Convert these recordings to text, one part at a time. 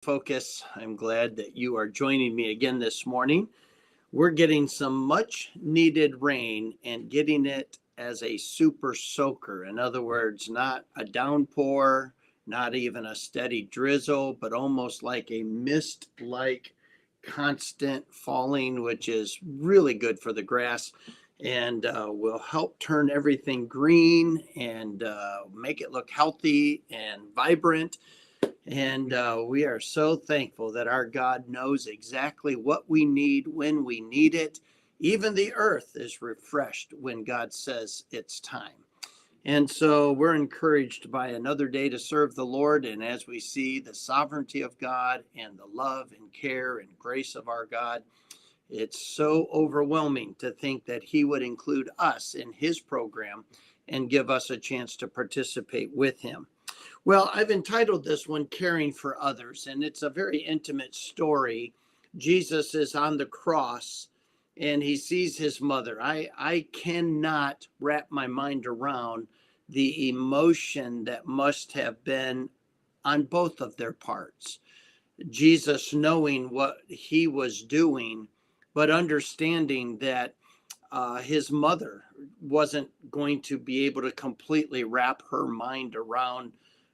Focus. I'm glad that you are joining me again this morning. We're getting some much needed rain and getting it as a super soaker. In other words, not a downpour, not even a steady drizzle, but almost like a mist like constant falling, which is really good for the grass and will help turn everything green and make it look healthy and vibrant. And we are so thankful that our God knows exactly what we need when we need it. Even the earth is refreshed when God says it's time. And so we're encouraged by another day to serve the Lord. And as we see the sovereignty of God and the love and care and grace of our God, it's so overwhelming to think that He would include us in His program and give us a chance to participate with Him. Well, I've entitled this one Caring for Others, and it's a very intimate story. Jesus is on the cross and he sees his mother. I cannot wrap my mind around the emotion that must have been on both of their parts. Jesus knowing what he was doing, but understanding that his mother wasn't going to be able to completely wrap her mind around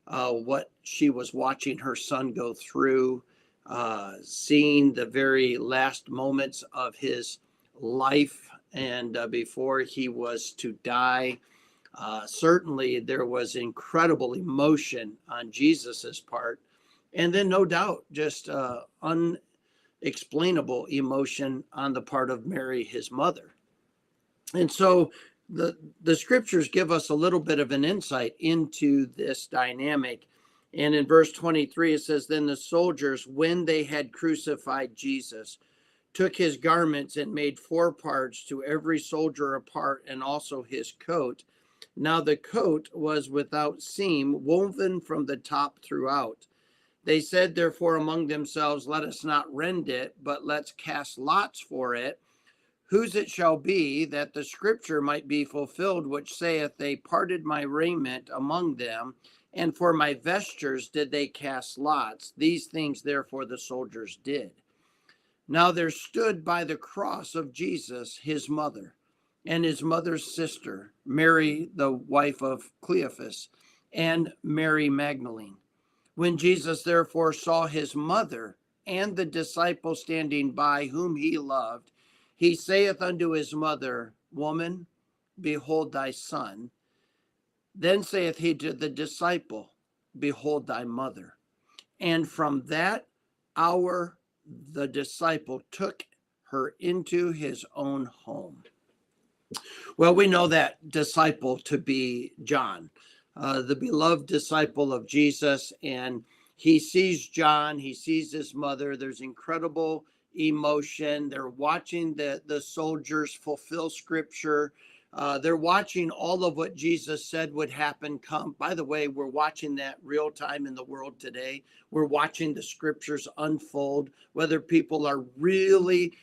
what she was watching her son go through, seeing the very last moments of his life and before he was to die. Certainly, there was incredible emotion on Jesus's part, and then no doubt just unexplainable emotion on the part of Mary, his mother. And so the scriptures give us a little bit of an insight into this dynamic. And in verse 23, it says, Then the soldiers, when they had crucified Jesus, took his garments and made four parts, to every soldier a part, and also his coat. Now the coat was without seam, woven from the top throughout. They said, therefore, among themselves, Let us not rend it, but let's cast lots for it, whose it shall be, that the scripture might be fulfilled, which saith, They parted my raiment among them, and for my vestures did they cast lots. These things therefore the soldiers did. Now there stood by the cross of Jesus his mother, and his mother's sister, Mary, the wife of Cleophas, and Mary Magdalene. When Jesus therefore saw his mother and the disciple standing by, whom he loved, he saith unto his mother, Woman, behold thy son. Then saith he to the disciple, Behold thy mother. And from that hour the disciple took her into his own home. Well, we know that disciple to be John, the beloved disciple of Jesus. And he sees John, he sees his mother. There's incredible emotion. They're watching the soldiers fulfill scripture. They're watching all of what Jesus said would happen come. By the way, we're watching that real time in the world today. We're watching the scriptures unfold, whether people are really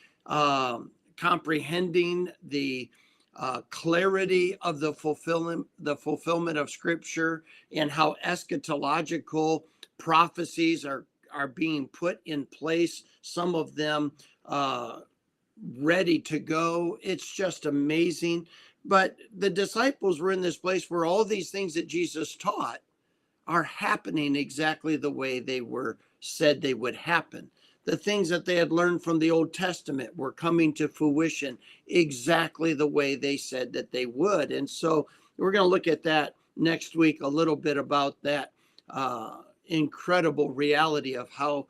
comprehending the clarity of the fulfillment of scripture, and how eschatological prophecies are being put in place, some of them ready to go. It's just amazing. But the disciples were in this place where all these things that Jesus taught are happening exactly the way they were said they would happen. The things that they had learned from the Old Testament were coming to fruition exactly the way they said that they would. And so we're going to look at that next week, a little bit about that incredible reality of how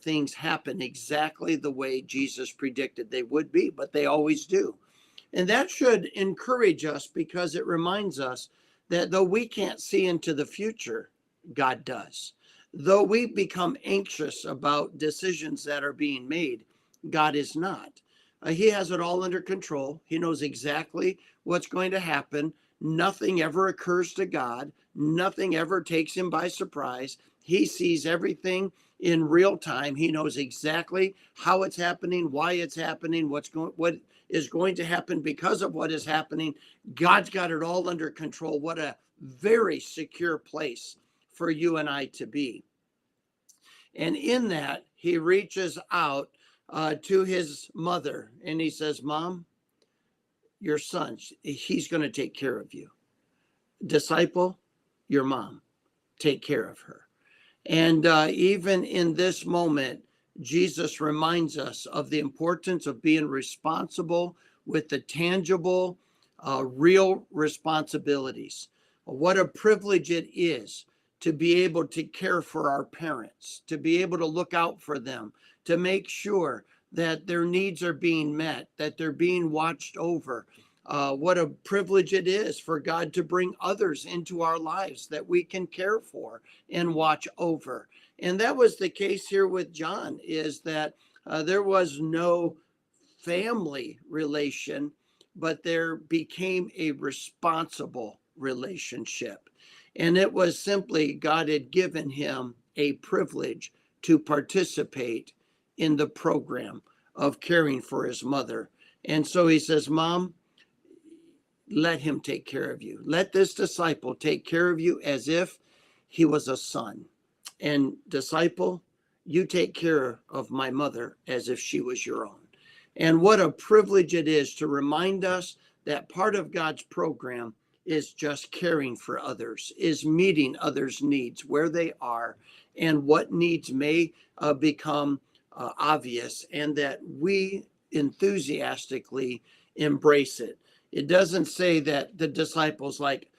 things happen exactly the way Jesus predicted they would be, but they always do. And that should encourage us, because it reminds us that though we can't see into the future, God does. Though we become anxious about decisions that are being made, God is not. He has it all under control. He knows exactly what's going to happen. Nothing ever occurs to God. Nothing ever takes him by surprise. He sees everything in real time. He knows exactly how it's happening, why it's happening, what is going to happen because of what is happening. God's got it all under control. What a very secure place for you and I to be. And in that, he reaches out to his mother and he says, Mom, your son, he's going to take care of you. Disciple, your mom, take care of her. And even in this moment, Jesus reminds us of the importance of being responsible with the tangible, real responsibilities. What a privilege it is to be able to care for our parents, to be able to look out for them, to make sure that their needs are being met, that they're being watched over. What a privilege it is for God to bring others into our lives that we can care for and watch over. And that was the case here with John, is that there was no family relation, but there became a responsible relationship. And it was simply God had given him a privilege to participate in the program of caring for his mother. And so he says, Mom, let him take care of you. Let this disciple take care of you as if he was a son. And disciple, you take care of my mother as if she was your own. And what a privilege it is to remind us that part of God's program is just caring for others, is meeting others' needs where they are, and what needs may become obvious, and that we enthusiastically embrace it. It doesn't say that the disciples like,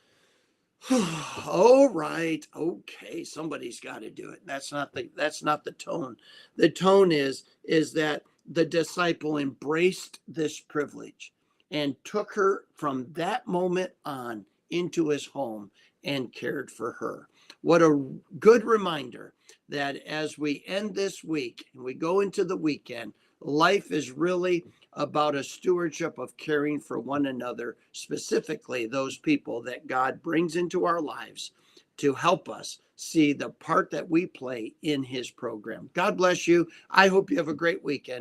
all right, okay, somebody's got to do it. That's not the tone. The tone is that the disciple embraced this privilege and took her from that moment on into his home and cared for her. What a good reminder that as we end this week and we go into the weekend, life is really about a stewardship of caring for one another, specifically those people that God brings into our lives to help us see the part that we play in his program. God bless you. I hope you have a great weekend.